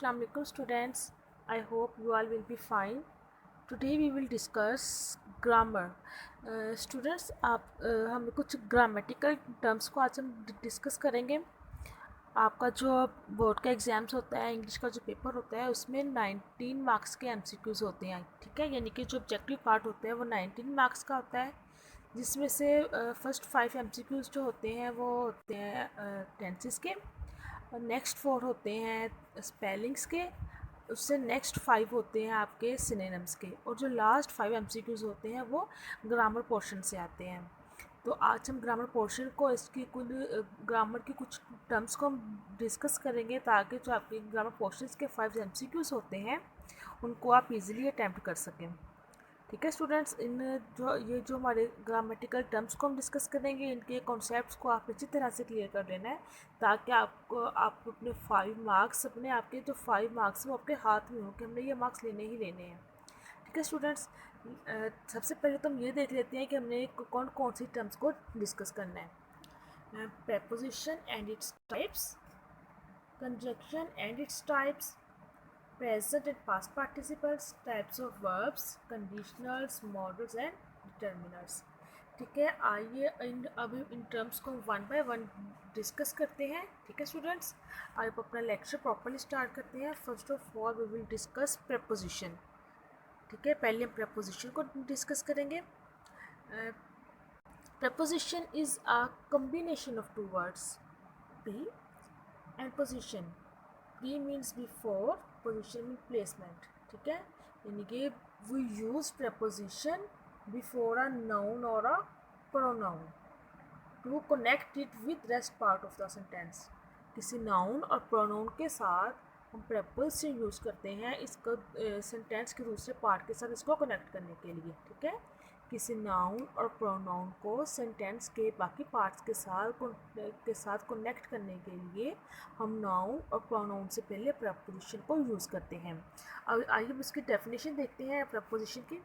Assalamu alaikum students. I hope you all will be fine. Today we will discuss grammar. Students हम कुछ grammatical terms को आज हम discuss करेंगे. आपका जो बोर्ड का एग्ज़ाम्स होता है, इंग्लिश का जो पेपर होता है, उसमें 19 मार्क्स के MCQs होते हैं. ठीक है, यानी कि जो ऑब्जेक्टिव पार्ट होता है वो 19 मार्क्स का होता है, जिसमें से फर्स्ट 5 MCQs जो होते हैं वो होते हैं टेंसेस के, और नेक्स्ट 4 होते हैं स्पेलिंग्स के, उससे नेक्स्ट 5 होते हैं आपके सिनोनिम्स के, और जो लास्ट 5 MCQs होते हैं वो ग्रामर पोर्शन से आते हैं. तो आज हम ग्रामर पोर्शन को, इसकी कुल ग्रामर की कुछ टर्म्स को हम डिस्कस करेंगे, ताकि जो आपके ग्रामर पोर्शन के 5 MCQs होते हैं उनको आप इजीली अटैम्प्ट कर सकें. ठीक है स्टूडेंट्स, ये जो हमारे ग्रामेटिकल टर्म्स को हम डिस्कस करेंगे, इनके कॉन्सेप्ट्स को आप अच्छी तरह से क्लियर कर लेना है, ताकि आप अपने 5 मार्क्स, अपने आपके जो 5 मार्क्स वो आपके हाथ में हो कि हमने ये मार्क्स लेने ही लेने हैं. ठीक है स्टूडेंट्स, सबसे पहले तो हम ये देख लेते हैं कि हमने कौन कौन सी टर्म्स को डिस्कस करना है. preposition and its types, conjunction and its types, present and past participles, types of verbs, conditionals, modals and determiners. ठीक है, आइए अब इन टर्म्स को वन बाय वन डिस्कस करते हैं. ठीक है स्टूडेंट्स, आप अपना लेक्चर प्रॉपर्ली स्टार्ट करते हैं. First of all we will discuss preposition. ठीक है, पहले हम प्रेपोजिशन को डिस्कस करेंगे. Preposition is a combination of two words, pre and position. Pre means before, position mean placement. ठीक है, यानी कि we use preposition before a noun और a pronoun to connect it with rest part of the sentence. किसी noun और pronoun के साथ हम प्रेपोजिशन यूज़ करते हैं इसको सेंटेंस के दूसरे पार्ट के साथ इसको कनेक्ट करने के लिए. ठीक है, किसी नाउन और प्रोनाउन को सेंटेंस के बाकी पार्ट्स के साथ कनेक्ट करने के लिए हम नाउन और प्रोनाउन से पहले प्रेपोजिशन को यूज़ करते हैं. अब आइए हम इसकी डेफिनेशन देखते हैं प्रेपोजिशन की.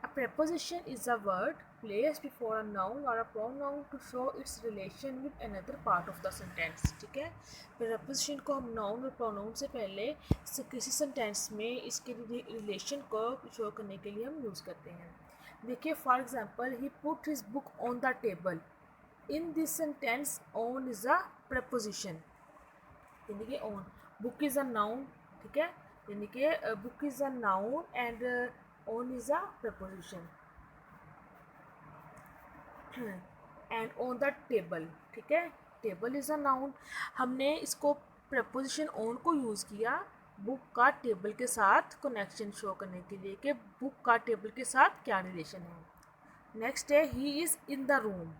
A preposition is a word placed before a noun or a pronoun to show its relation with another part of the sentence. ठीक है, preposition को हम noun और pronoun से पहले किसी सेंटेंस में इसके रिलेशन को शो करने के लिए हम यूज़ करते हैं. देखिए, for example, he put his book on the table. In this sentence on is a preposition, यानी कि on. Book is a noun. ठीक है, यानी कि book is a noun and on is a preposition. and on the table. ठीक है, table is a noun. हमने इसको preposition on को यूज़ किया बुक का टेबल के साथ कनेक्शन शो करने के लिए कि बुक का टेबल के साथ क्या रिलेशन है. नेक्स्ट है he is in the room.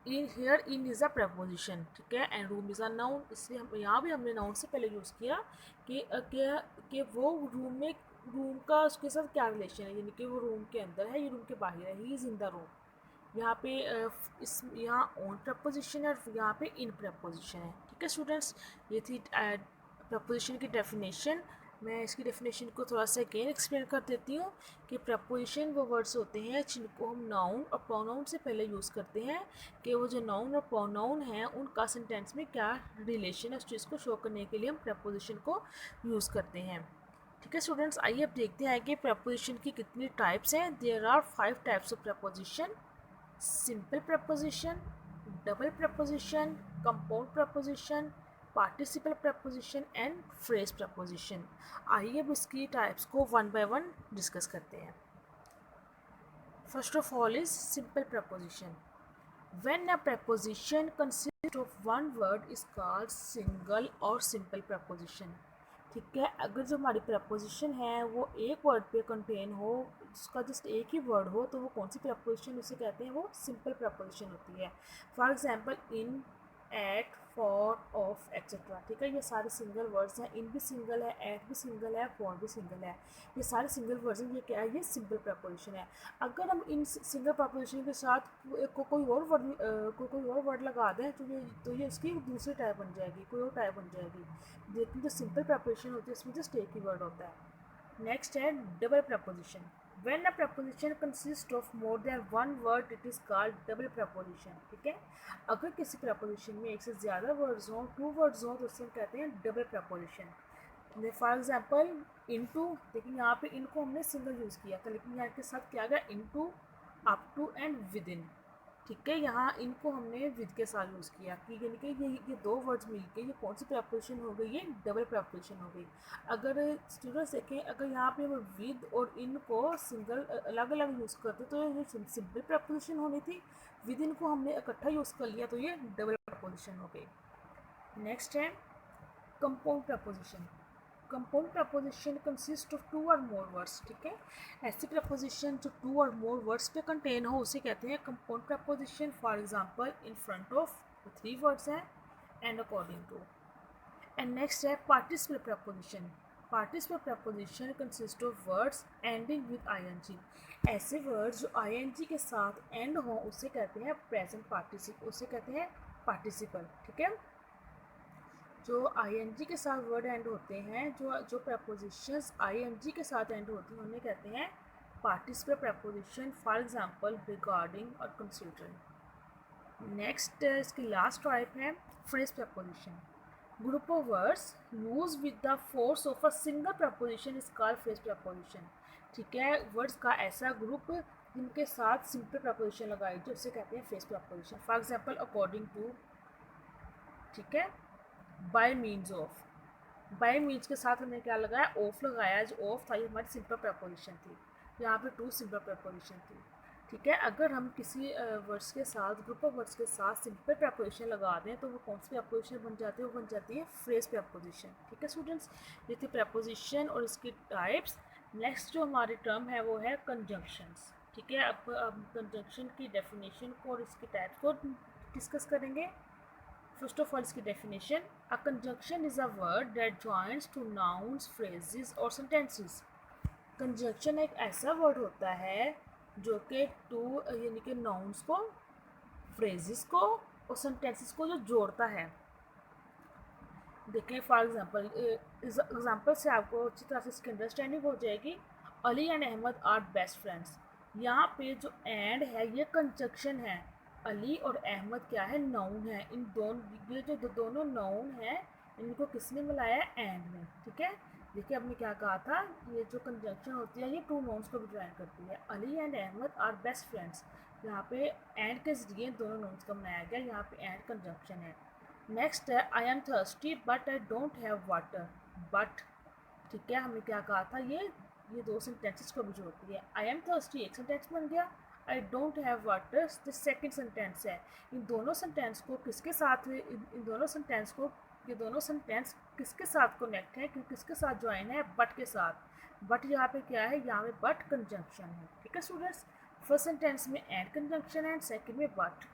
In here in is a preposition. ठीक है, and room is a noun. इसलिए हम यहाँ भी हमने नाउन से पहले यूज़ किया कि वो रूम का उसके साथ क्या रिलेशन है, यानी कि वो रूम के अंदर है या रूम के बाहर है. He is in the room. यहाँ पे यहाँ ऑन प्रपोजिशन है और यहाँ पे इन प्रपोजिशन है. ठीक है स्टूडेंट्स, ये थी प्रपोजिशन की डेफिनेशन. मैं इसकी डेफिनेशन को थोड़ा सा अगेन एक्सप्लेन कर देती हूँ कि प्रपोजिशन वो वर्ड्स होते हैं जिनको हम नाउन और प्रोनाउन से पहले यूज़ करते हैं कि वो जो नाउन और प्रोनाउन हैं उनका सेंटेंस में क्या रिलेशन है, उस चीज़ को शो करने के लिए हम प्रपोजिशन को यूज़ करते हैं. ठीक है स्टूडेंट्स, आइए अब देखते हैं कि प्रपोजिशन की कितनी टाइप्स हैं. There are 5 types of preposition. Simple preposition, double preposition, compound preposition, participle preposition and phrase preposition. आइए अब इसकी टाइप्स को वन बाय वन डिस्कस करते हैं. First of all is simple preposition. When a preposition consist of one word is called single और simple preposition. ठीक है, अगर जो हमारी प्रपोजिशन है वो एक वर्ड पे कंटेन हो, उसका जस्ट एक ही वर्ड हो, तो वो कौन सी प्रपोजिशन उसे कहते हैं, वो सिंपल प्रपोजिशन होती है. For example, in, at, for, of, etcetera. ठीक है, ये सारे सिंगल वर्ड्स हैं. इन भी सिंगल है, एट भी सिंगल है, फॉर भी सिंगल है. ये सारे सिंगल वर्ड्स हैं. ये क्या है, ये सिंपल प्रपोजिशन है. अगर हम इन सिंगल प्रपोजिशन के साथ कोई और वर्ड लगा दें तो ये उसकी दूसरी टाइप बन जाएगी, कोई और टाइप बन जाएगी. लेकिन जो सिंपल प्रपोजिशन होती है इसमें जस्ट एक ही वर्ड होता है. नेक्स्ट है double preposition. When a preposition consists of more than one word it is called double preposition. ठीक है, अगर किसी preposition में एक से ज़्यादा words हों, टू words हों, तो उसे हम कहते हैं double preposition. For example into, देखिए यहाँ पे इनको हमने सिंगल यूज़ किया था, लेकिन यहाँ के साथ क्या गया into, up to and with in. ठीक है, यहाँ इनको हमने विद के साथ यूज़ किया कि यानी कि ये दो वर्ड्स मिलके ये कौन सी प्रपोजिशन हो गई, ये डबल प्रपोजिशन हो गई. अगर स्टूडेंट्स देखें, अगर यहाँ पे हम विद और इन को सिंगल अलग अलग यूज़ करते तो ये सिंपल प्रपोजिशन होनी थी. विद इन को हमने इकट्ठा यूज़ कर लिया तो ये डबल प्रपोजिशन हो गई. नेक्स्ट है compound preposition. Compound preposition consist of two और मोर वर्ड्स. ठीक है, ऐसी प्रपोजिशन जो टू और मोर वर्ड्स पे कंटेन हो उसे कहते हैं compound preposition. For example in front of three words हैं and according to. And next है participle preposition. Participle preposition consist of words ending with ING. ऐसे वर्ड्स जो आईएनजी के साथ एंड हो उसे कहते हैं प्रेजेंट पार्टिसिपल, उसे कहते हैं पार्टिसिपल. ठीक है, जो आईएनजी के साथ वर्ड एंड होते हैं, जो प्रपोजिशंस आईएनजी के साथ एंड होती हैं उन्हें कहते हैं participle preposition. For example regarding और कंसीडरिंग. नेक्स्ट इसकी लास्ट टाइप है phrase preposition. Group of words use with the force of a single preposition is called phrase preposition. ठीक है, वर्ड्स का ऐसा ग्रुप जिनके साथ सिंपल प्रपोजिशन लगाई जो उसे कहते हैं phrase preposition. For example according to. ठीक है, by means of. By means के साथ हमने क्या लगाया, ऑफ लगाया. जो ऑफ था ये हमारी सिंपल प्रपोजिशन थी, यहाँ पे टू सिंपल प्रपोजिशन थी. ठीक है, अगर हम किसी वर्ड्स के साथ ग्रुप ऑफ वर्ड्स के साथ सिंपल प्रपोजिशन लगा दें तो वो कौन सी प्रपोजिशन बन जाती है, वो बन जाती है फ्रेज प्रपोजिशन. ठीक है स्टूडेंट्स, ये थी प्रपोजिशन और इसकी टाइप्स. नेक्स्ट जो हमारी टर्म है वो है कंजंक्शंस. ठीक है, अब कंजंक्शन की डेफिनेशन को और इसकी टाइप्स को डिस्कस करेंगे. First of all, इसकी definition. A conjunction is a word that joins two nouns, phrases और sentences. Conjunction एक ऐसा word होता है जो कि टू यानी कि nouns को, phrases को और sentences को जो जोड़ता है. देखें फॉर एग्जाम्पल से आपको अच्छी तरह से इसकी अंडरस्टैंडिंग हो जाएगी. Ali and Ahmad are best friends. यहाँ पे जो एंड है ये कंजंक्शन है. अली और अहमद क्या है, नाउन है. इन दोनों, ये जो दोनों नाउन है इनको किसने मिलाया है, एंड में. ठीक है, देखिए आपने क्या कहा था, ये जो कंजंक्शन होती है ये टू नाउन्स को भी ज्वाइन करती है. Ali and Ahmad are best friends, यहाँ पे एंड के जरिए दोनों नाउन्स का बनाया गया, यहाँ पे एंड कंजंक्शन है. नेक्स्ट है I am thirsty but I don't have water. But, ठीक है, हमने क्या कहा था, ये दो सेंटेंसेस को भी जोड़ती है. आई एम थर्स्टी एक सेंटेंस बन गया, I don't have water the second sentence है. इन दोनों सेंटेंस को किसके साथ, इन दोनों सेंटेंस को, ये दोनों सेंटेंस किसके साथ कनेक्ट है, किसके साथ ज्वाइन है, बट के साथ. बट यहाँ पे क्या है, यहाँ पे बट कंजंक्शन है. ठीक है स्टूडेंट्स, फर्स्ट सेंटेंस में एंड कंजंक्शन है एंड सेकेंड में बट.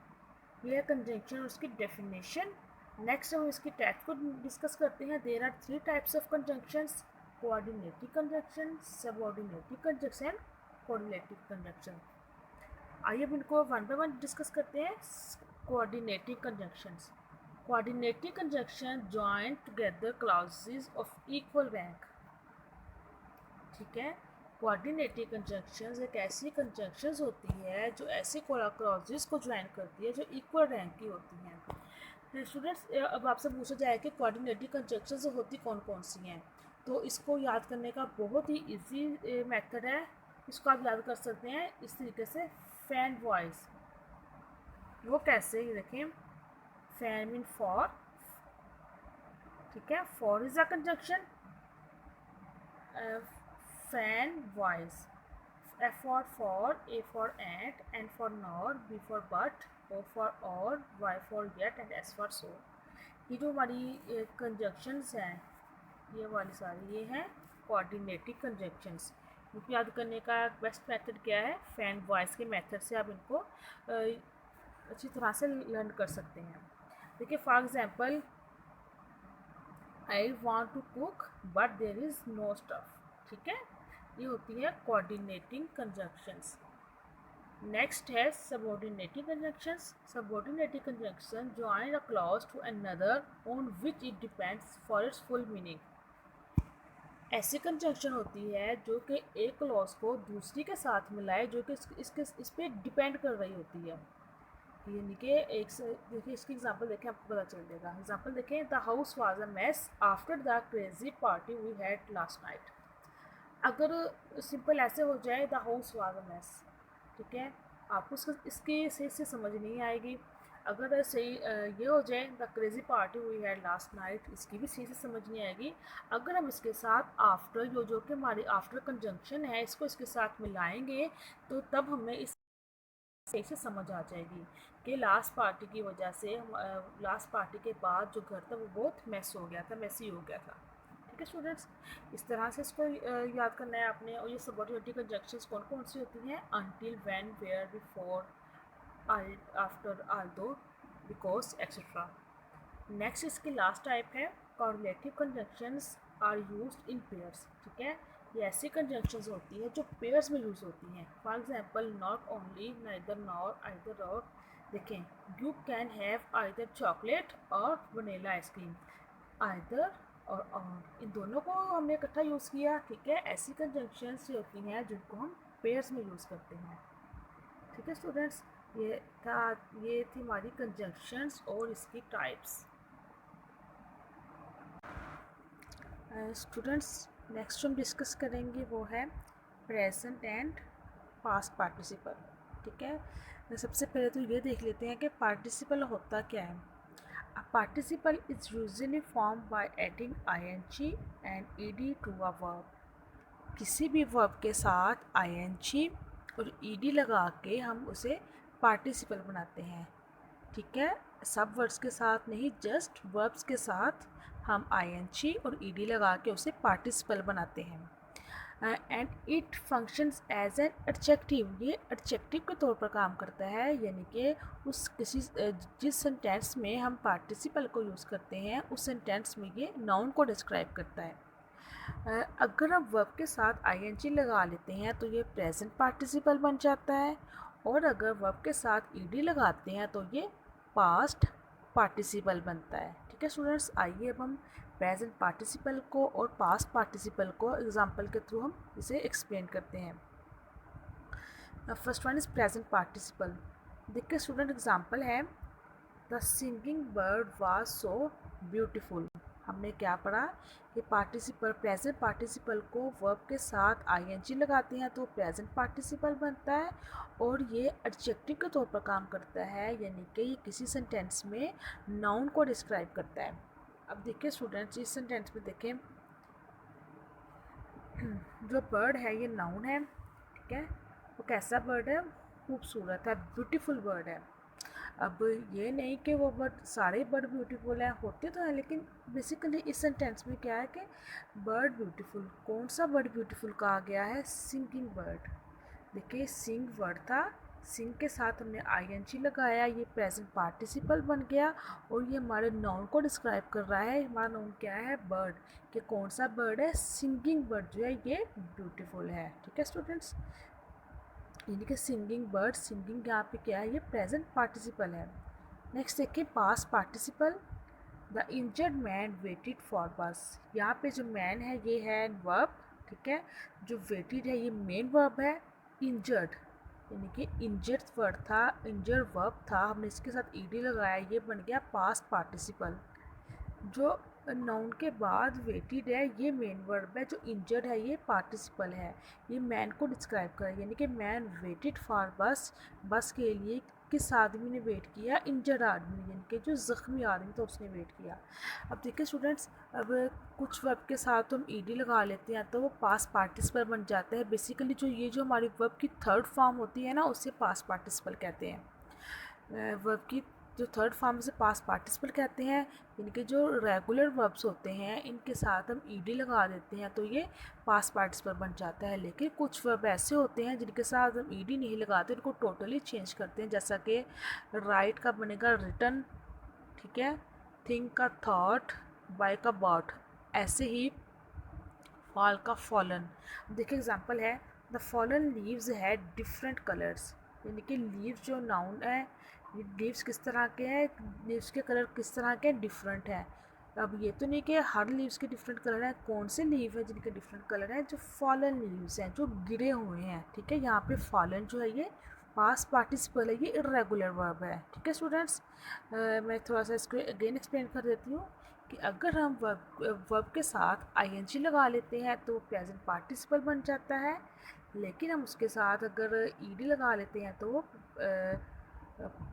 ये है कंजंक्शन और उसकी डेफिनेशन. नेक्स्ट हम इसकी टाइप को डिस्कस करते हैं. There are three types of conjunctions: coordinative conjunction, subordinative conjunction and correlative conjunction. आइए अब इनको वन बाय वन डिस्कस करते हैं. Coordinative conjunctions. Coordinative conjunction join together clauses of equal rank. ठीक है, कोऑर्डिनेटिव कंजंक्शंस एक ऐसी कंजंक्शंस होती है जो ऐसे क्लॉजेस को ज्वाइन करती है जो इक्वल रैंक की होती हैं. स्टूडेंट्स, अब आपसे पूछा जाए कि कोऑर्डिनेटिव कंजंक्शंस होती कौन कौन सी हैं, तो इसको याद करने का बहुत ही इजी मेथड है. इसको आप याद कर सकते हैं इस तरीके से, फैन वॉइस. वो कैसे, ये देखें, फैन मीन फॉर. ठीक है, for is a conjunction. Fan voice, F for, A for and, N for nor, B for but, O for or, Y for yet and S for so. ये जो हमारी conjunctions हैं ये वाली सारी ये हैं कोऑर्डिनेटिव कंजंक्शंस. इनको याद करने का बेस्ट मेथड क्या है, फैन वॉइस के मेथड से आप इनको अच्छी तरह से लर्न कर सकते हैं. देखिए for example, I want to cook but there is no stuff. ठीक है, ये होती है कोऑर्डिनेटिंग कंजंक्शंस. नेक्स्ट है subordinative conjunctions. Subordinative conjunction join a clause to another on which it depends for its full meaning. ऐसी conjunction होती है जो कि एक क्लॉज को दूसरी के साथ मिलाए, जो कि इस पे डिपेंड कर रही होती है। यानी कि एक से देखिए, इसकी एग्जांपल देखें, आपको पता चल जाएगा। एग्जांपल देखें, the house was a mess after the crazy party we had last night. अगर सिंपल ऐसे हो जाए, the house was a mess, ठीक है, आपको इसकी सही से समझ नहीं आएगी। अगर सही ये हो जाए, the crazy party we had last night, इसकी भी सही से समझ नहीं आएगी। अगर हम इसके साथ आफ्टर, जो कि हमारी आफ्टर कंजंक्शन है, इसको इसके साथ मिलाएंगे तो तब हमें इस सही से समझ आ जाएगी कि लास्ट पार्टी की वजह से, लास्ट पार्टी के बाद जो घर था वो बहुत मैस हो गया था, मैसी हो गया था। ठीक है स्टूडेंट्स, इस तरह से इसको याद करना है आपने। और ये सबऑर्डिनेट कंजंक्शंस कौन कौन सी होती हैं? Until, when, where, before, after, although, because, etcetera. Next इसकी लास्ट टाइप है correlative conjunctions are used in pairs. ठीक है, ये ऐसी कंजंक्शंस होती है जो पेयर्स में यूज़ होती हैं। For example, not only, neither, nor, either और। देखें, you can have either chocolate और वनीला आइसक्रीम, आइदर और इन दोनों को हमने इकट्ठा यूज़ किया। ठीक है, ऐसी कंजंक्शंस होती हैं जिनको हम पेयर्स में यूज़ करते हैं। ठीक है स्टूडेंट्स, ये था, ये थी हमारी कंजंक्शंस और इसकी टाइप्स। स्टूडेंट्स, नेक्स्ट हम डिस्कस करेंगे वो है प्रेजेंट एंड पास्ट पार्टिसिपल। ठीक है, सबसे पहले तो ये देख लेते हैं कि पार्टिसिपल होता क्या है। A participle is usually form by adding ing and ed to a verb. किसी भी वर्ब के साथ ing और ed लगा के हम उसे पार्टिसिपल बनाते हैं। ठीक है, सब वर्ड्स के साथ नहीं, जस्ट वर्ब्स के साथ हम ing और ed लगा के उसे पार्टिसिपल बनाते हैं। And it functions as an adjective, ये एडजेक्टिव के तौर पर काम करता है। यानी कि उस किसी जिस सेंटेंस में हम पार्टिसिपल को यूज़ करते हैं, उस सेंटेंस में ये नाउन को डिस्क्राइब करता है। अगर हम वर्ब के साथ ing लगा लेते हैं तो ये प्रेजेंट पार्टिसिपल बन जाता है, और अगर वर्ब के साथ ed लगाते हैं तो ये पास्ट पार्टिसिपल बनता है। ठीक है स्टूडेंट्स, आइए अब हम प्रेजेंट पार्टिसिपल को और पास्ट पार्टिसिपल को एग्जांपल के थ्रू हम इसे एक्सप्लेन करते हैं। First one is present participle. देखिए स्टूडेंट, एग्जांपल है, the singing bird was so beautiful. हमने क्या पढ़ा? ये पार्टिसिपल, प्रेजेंट पार्टिसिपल को वर्ब के साथ ing लगाते हैं तो प्रेजेंट पार्टिसिपल बनता है, और ये एडजेक्टिव के तौर पर काम करता है। यानी कि ये किसी सेंटेंस में नाउन को डिस्क्राइब करता है। अब देखिए स्टूडेंट्स, इस सेंटेंस में देखें, जो बर्ड है ये नाउन है। ठीक है, वो कैसा बर्ड है? खूबसूरत है, ब्यूटीफुल बर्ड है। अब ये नहीं कि वो बर्ड, सारे बर्ड ब्यूटीफुल हैं, होते तो हैं, लेकिन बेसिकली इस सेंटेंस में क्या है कि बर्ड ब्यूटीफुल, कौन सा बर्ड ब्यूटीफुल कहा गया है? Singing bird. देखिए, सिंग वर्ड था, सिंग के साथ हमने ing लगाया, ये प्रेजेंट पार्टिसिपल बन गया, और ये हमारे नाउन को डिस्क्राइब कर रहा है। हमारा नाउन क्या है? बर्ड। कि कौन सा बर्ड है? सिंगिंग बर्ड जो है ये ब्यूटीफुल है। ठीक है स्टूडेंट्स, यानी कि सिंगिंग बर्ड, सिंगिंग यहाँ पे क्या है? ये प्रेजेंट पार्टिसिपल है। नेक्स्ट देखिए, past participle, the injured man waited for बस। यहाँ पे जो मैन है ये है वर्ब। ठीक है, जो वेटेड है ये मेन वर्ब है। इंजर्ड यानी कि इंजर्ड वर्ड था, इंजर्ड वर्ब था, हमने इसके साथ ed लगाया, ये बन गया पास्ट पार्टिसिपल। जो नाउन के बाद वेटेड है ये मेन वर्ब है, जो इंजर्ड है ये पार्टिसिपल है। ये मैन को डिस्क्राइब कर, यानी कि मैन वेटेड फॉर बस, बस के लिए किस आदमी ने वेट किया? इंजर्ड आदमी, यानी कि जो ज़ख्मी आदमी था उसने वेट किया। अब देखिए स्टूडेंट्स, अब कुछ वर्ब के साथ तो हम ed लगा लेते हैं तो वो पास्ट पार्टिसिपल बन जाता है। बेसिकली जो हमारी वर्ब की थर्ड फॉर्म होती है ना, उसे पास्ट पार्टिसिपल कहते हैं। वर्ब की जो थर्ड फॉर्म से पास्ट पार्टिसिपल कहते हैं। इनके जो रेगुलर वर्ब्स होते हैं इनके साथ हम ed लगा देते हैं तो ये पास्ट पार्टिसिपल बन जाता है। लेकिन कुछ वर्ब ऐसे होते हैं जिनके साथ हम ed नहीं लगाते, इनको टोटली चेंज करते हैं। जैसा कि राइट का बनेगा रिटन, ठीक है, थिंक का थॉट, बाय का बॉट, ऐसे ही फॉल का फॉलन। देखिए एग्जांपल है, the fallen leaves had different colours. यानी कि लीव्स जो नाउन है, लीव्स किस तरह के हैं? लीव्स के कलर किस तरह के? डिफरेंट है। अब ये तो नहीं कि हर लीव्स के डिफरेंट कलर हैं, कौन से लीव है जिनके डिफरेंट कलर हैं, जो फॉलन लीव्स हैं, जो गिरे हुए हैं, ठीक है। यहाँ पे फॉलन जो है ये पास्ट पार्टिसिपल है, ये इर्रेगुलर वर्ब है, ठीक है स्टूडेंट्स। मैं थोड़ा सा इसको अगेन एक्सप्लेन कर देती हूँ कि अगर हम वर्ब के साथ आईएनजी लगा लेते हैं तो प्रेजेंट पार्टिसिपल बन जाता है, लेकिन हम उसके साथ अगर ईडी लगा लेते हैं तो वो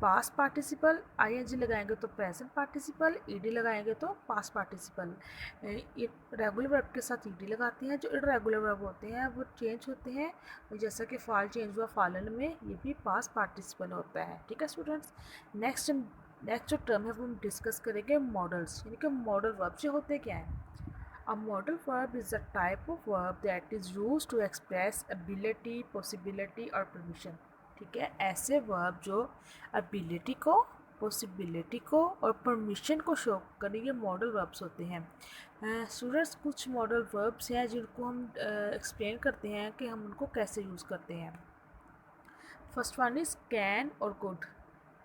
पास्ट पार्टिसिपल, आईएनजी लगाएंगे तो प्रेजेंट पार्टिसिपल, ईडी लगाएंगे तो पास्ट पार्टिसिपल। रेगुलर वर्ब के साथ ईडी लगाते हैं, जो इरेगुलर वर्ब होते हैं वो चेंज होते हैं, जैसा कि फाल चेंज हुआ फालन में, ये भी पास्ट पार्टिसिपल होता है, ठीक है स्टूडेंट्स। नेक्स्ट जो टर्म है वो हम डिस्कस करेंगे मॉडल्स, यानी कि मॉडल वर्ब जो होते क्या हैं। A modal verb is a type of verb that is used to express ability, possibility और permission, ठीक है। ऐसे वर्ब जो ability को, possibility को और permission को शो करें, ये मॉडल वर्ब्स होते हैं। स्टूडेंट्स कुछ मॉडल वर्ब्स हैं जिनको हम एक्सप्लेन करते हैं कि हम उनको कैसे यूज़ करते हैं। फर्स्ट वन इज़ कैन और कुड।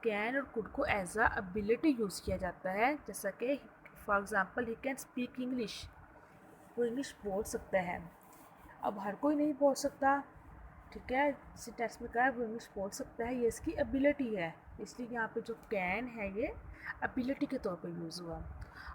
कैन और कुड को एज अ एबिलिटी यूज़ किया जाता है, जैसा कि for example he can speak English, वो इंग्लिश बोल सकता है। अब हर कोई नहीं बोल सकता, ठीक है, इसी टेक्स्ट में कहा है वो इंग्लिश बोल सकता है, ये इसकी एबिलिटी है, इसलिए यहाँ पे जो कैन है ये एबिलिटी के तौर पे यूज़ हुआ।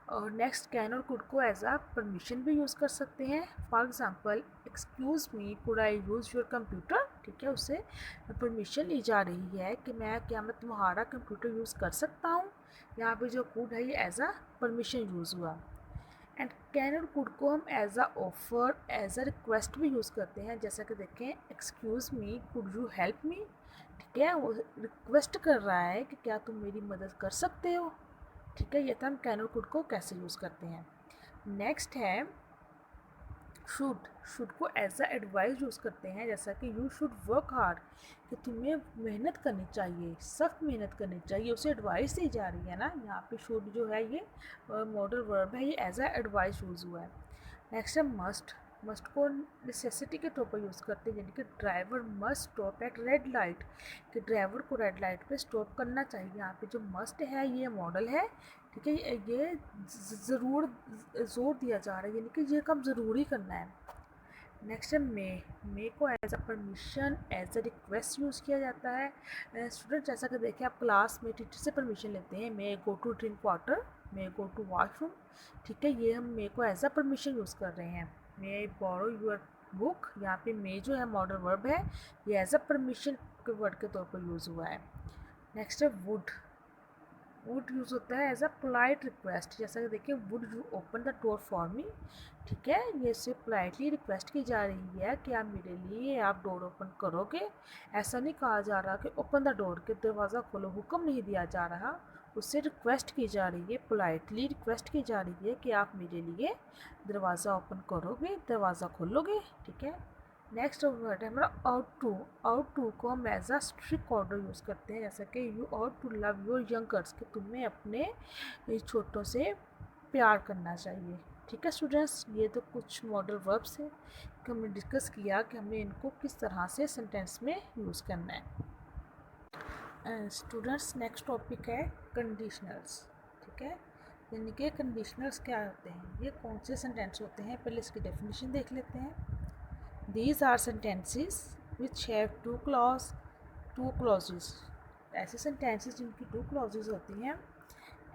और नेक्स्ट कैन और कुड को एज आ परमिशन भी यूज़ कर सकते हैं। For example excuse me could I use your computer, ठीक है, उससे परमिशन ली जा रही है कि क्या मैं तुम्हारा कंप्यूटर यूज़ कर सकता हूँ। यहाँ पे जो कुड है ये एज आ परमिशन यूज़ हुआ। एंड कैन और कुड को हम as a offer, as a request भी यूज़ करते हैं, जैसा कि देखें excuse me could you help me, ठीक है, वो रिक्वेस्ट कर रहा है कि क्या तुम मेरी मदद कर सकते हो, ठीक है। ये था हम कैन और कुड को कैसे यूज़ करते हैं। नेक्स्ट है शुड। शुड को एज अ एडवाइस यूज़ करते हैं, जैसा कि यू शुड वर्क हार्ड, कि तुम्हें मेहनत करनी चाहिए, सख्त मेहनत करनी चाहिए, उसे एडवाइस दी जा रही है ना। यहाँ पे शुड जो है ये मॉडल वर्ब है, ये एज अ एडवाइस यूज़ हुआ है। नेक्स्ट है मस्ट। मस्ट को नेसेसिटी के तौर पर यूज़ करते हैं, यानी कि driver must stop at red light, कि ड्राइवर को रेड लाइट पे स्टॉप करना चाहिए। यहाँ पे जो मस्ट है ये मॉडल है, ठीक है, ये ज़रूर जोर दिया जा रहा है, यानी कि ये काम ज़रूरी करना है। नेक्स्ट है मे को as a permission, as a request use किया जाता है। स्टूडेंट जैसा कि देखिए आप क्लास में टीचर से परमिशन लेते हैं, may go to drink water, may go to washroom, ठीक है, ये हम मे को एज अ परमिशन यूज़ कर रहे हैं। मे बोरो यूर बुक, यहाँ पे मे जो है मॉडल वर्ब है, ये एज अ परमिशन के वर्ड के तौर पर यूज़ हुआ है। नेक्स्ट है वुड। वुड यूज़ होता है एज अ पोलाइट रिक्वेस्ट, जैसा कि देखिए would you open the door for me, ठीक है, ये इससे पोलाइटली रिक्वेस्ट की जा रही है कि आप मेरे लिए आप डोर ओपन करोगे। ऐसा नहीं कहा जा रहा कि ओपन द डोर, के दरवाज़ा खोलो, हुक्म नहीं दिया जा रहा, उससे रिक्वेस्ट की जा रही है, पोलाइटली रिक्वेस्ट की जा रही है कि आप मेरे लिए दरवाज़ा ओपन करोगे, दरवाज़ा खोलोगे, ठीक है। नेक्स्ट वर्ड है हमारा आउट टू। आउट टू को हम as a strict order use करते हैं, जैसा कि you ought to love your youngers, कि तुम्हें अपने छोटों से प्यार करना चाहिए, ठीक है स्टूडेंट्स। ये तो कुछ मॉडल वर्ब्स हैं कि हमने डिस्कस किया कि हमने इनको किस तरह से सेंटेंस में यूज़ करना है। स्टूडेंट्स नेक्स्ट टॉपिक है कंडीशनल्स, ठीक है, यानी कि कंडीशनल्स क्या होते हैं, ये कौन से सेंटेंस होते हैं, पहले इसकी डेफिनेशन देख लेते हैं। These are sentences which have two clauses. ऐसे sentences जिनकी two clauses होती हैं,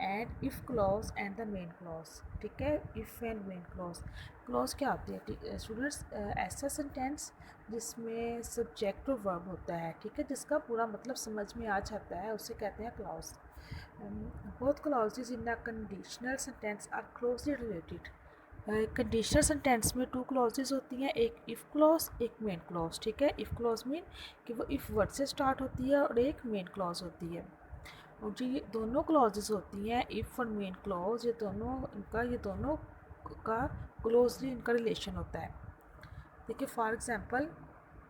and if clause and the main clause, ठीक है, if and main clause। clause क्या होती है स्टूडेंट्स, ऐसा sentence जिसमें subject और verb होता है, ठीक है, जिसका पूरा मतलब समझ में आ जाता है, उसे कहते हैं clause। both clauses in a conditional sentence are closely related। Conditional sentence में टू क्लॉजेज होती हैं, एक इफ़ क्लॉज, एक मेन क्लॉज, ठीक है। इफ़ क्लॉज मीन कि वो इफ़ वर्ड से स्टार्ट होती है, और एक मेन क्लॉज होती है। और जो ये दोनों क्लॉजेज होती हैं, इफ़ और मेन क्लॉज, ये दोनों का क्लोजली इनका रिलेशन होता है। देखिए for example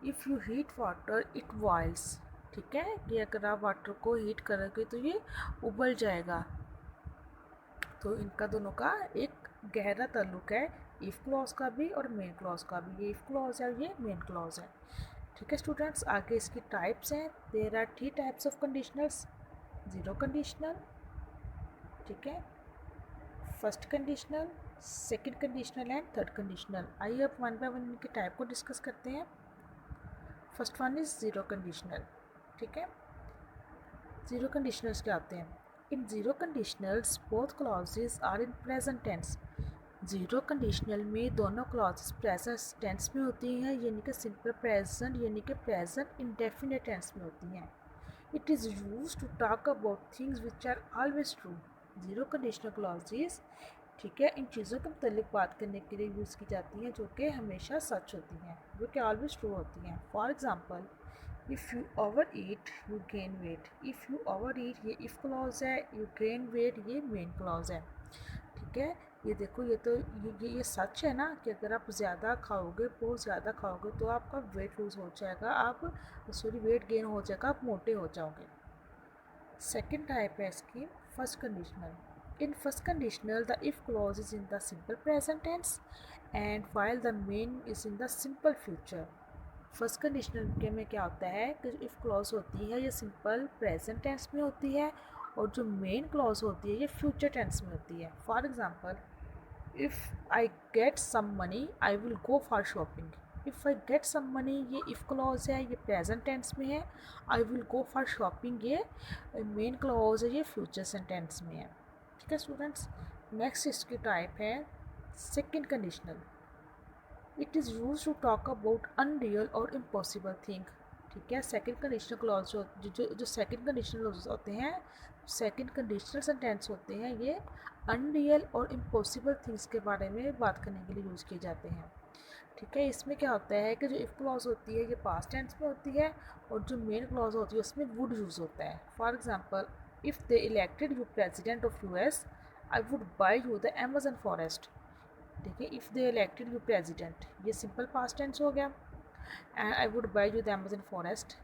if you heat water it boils, ठीक है, कि अगर आप वाटर को हीट करोगे तो ये उबल जाएगा। तो इनका दोनों का एक गहरा ताल्लुक है, इफ़ क्लॉज का भी और मेन क्लॉज का भी। ये इफ़ क्लॉज है, ये मेन क्लॉज है, ठीक है स्टूडेंट्स। आगे इसकी टाइप्स हैं, there are 3 types of conditionals. Zero conditional, ठीक है, first conditional, second conditional and third conditional. आइए अब वन बाय वन इनके टाइप को डिस्कस करते हैं। First one is zero conditional. ठीक है, ज़ीरो कंडीशनल्स क्या होते हैं? In zero conditionals both clauses are in present tense. Zero conditional में दोनों क्लॉजेस प्रेजेंट टेंस में होती हैं, यानी कि सिंपल प्रेजेंट यानी कि प्रेजेंट इंडेफिनिट टेंस में होती हैं। It is use to talk about things which are always true. Zero conditional clauses, ठीक है, इन चीज़ों के मतलब बात करने के लिए यूज़ की जाती हैं जो कि हमेशा सच होती हैं, जो कि ऑलवेज ट्रू होती हैं। For example, if you over eat you gain weight. If you over ईट ये इफ़ क्लॉज है, यू गेन वेट ये मेन क्लॉज है। ठीक है, ये देखो ये तो ये सच है ना कि अगर आप ज़्यादा खाओगे, बहुत ज़्यादा खाओगे तो आपका वेट लूज़ हो जाएगा, आप सॉरी वेट गेन हो जाएगा, आप मोटे हो जाओगे। सेकेंड टाइप है इसकी first conditional. In first conditional the if clause is in the simple present tense and while the main is in the simple future. First conditional के में क्या होता है कि जो इफ़ क्लॉज होती है ये सिंपल प्रेजेंट टेंस में होती है और जो मेन क्लॉज होती है ये फ्यूचर टेंस में होती है। For example, if I get some money I will go for shopping. If I get some money ये इफ़ क्लॉज है, ये प्रेजेंट टेंस में है। I will go for shopping ये मेन क्लॉज है, ये फ्यूचर सेंटेंस में है। ठीक है स्टूडेंट्स, नेक्स्ट इसकी टाइप है second conditional. It is use to talk about unreal और इम्पॉसिबल थिंग। ठीक है, सेकेंड कंडीशनल क्लॉज जो सेकेंड कंडीशनल होते हैं, सेकेंड कंडीशनल सेंटेंस होते हैं, ये अनरियल और इम्पॉसिबल थिंग्स के बारे में बात करने के लिए यूज़ किए जाते हैं। ठीक है, इसमें क्या होता है कि जो इफ़ क्लॉज होती है ये पास्ट टेंस में होती है और जो मेन क्लॉज होती है उसमें वुड यूज़ होता है। For example, if they elected you president of US I would buy you the Amazon forest. ठीक है, if they elected you president ये सिंपल पास्ट टेंस हो गया and I would buy you the Amazon forest,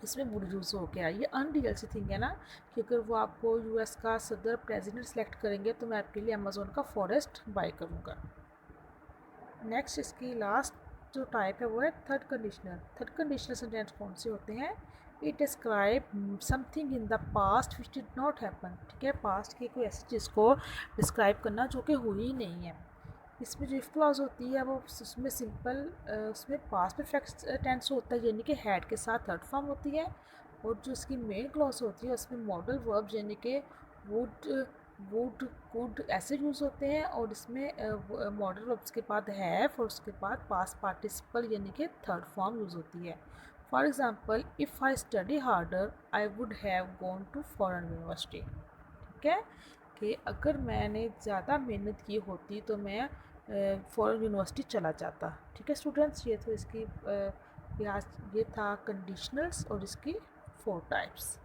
इसमें would use हो गया। ये unreal सी thing है ना कि अगर वो आपको यूएस का सदर प्रेसिडेंट सेलेक्ट करेंगे तो मैं आपके लिए अमेजोन का फॉरेस्ट बाय करूँगा। नेक्स्ट इसकी लास्ट जो टाइप है वो है third conditional. Third conditional sentence कौन से होते हैं? It describe something in the past which did not happen. ठीक है, पास्ट की कोई ऐसी चीज़ को डिस्क्राइब करना जो कि हुई ही नहीं है। इसमें जो इफ क्लॉज होती है वो उसमें सिंपल उसमें पास्ट परफेक्ट टेंस होता है यानी कि हैड के साथ थर्ड फॉर्म होती है, और जो इसकी मेन क्लॉज होती है उसमें मॉडल वर्ब यानी कि वुड वुड कुड ऐसे यूज़ होते हैं, और इसमें मॉडल वर्ब्स के बाद हैव और उसके बाद पास्ट पार्टिसिपल यानी कि थर्ड फॉर्म यूज़ होती है। For example, if I study harder I would have gone to foreign university. ठीक है, कि अगर मैंने ज़्यादा मेहनत की होती तो मैं फॉरेन यूनिवर्सिटी चला जाता। ठीक है स्टूडेंट्स, ये तो इसकी ये था कंडीशनल्स और इसकी 4 टाइप्स।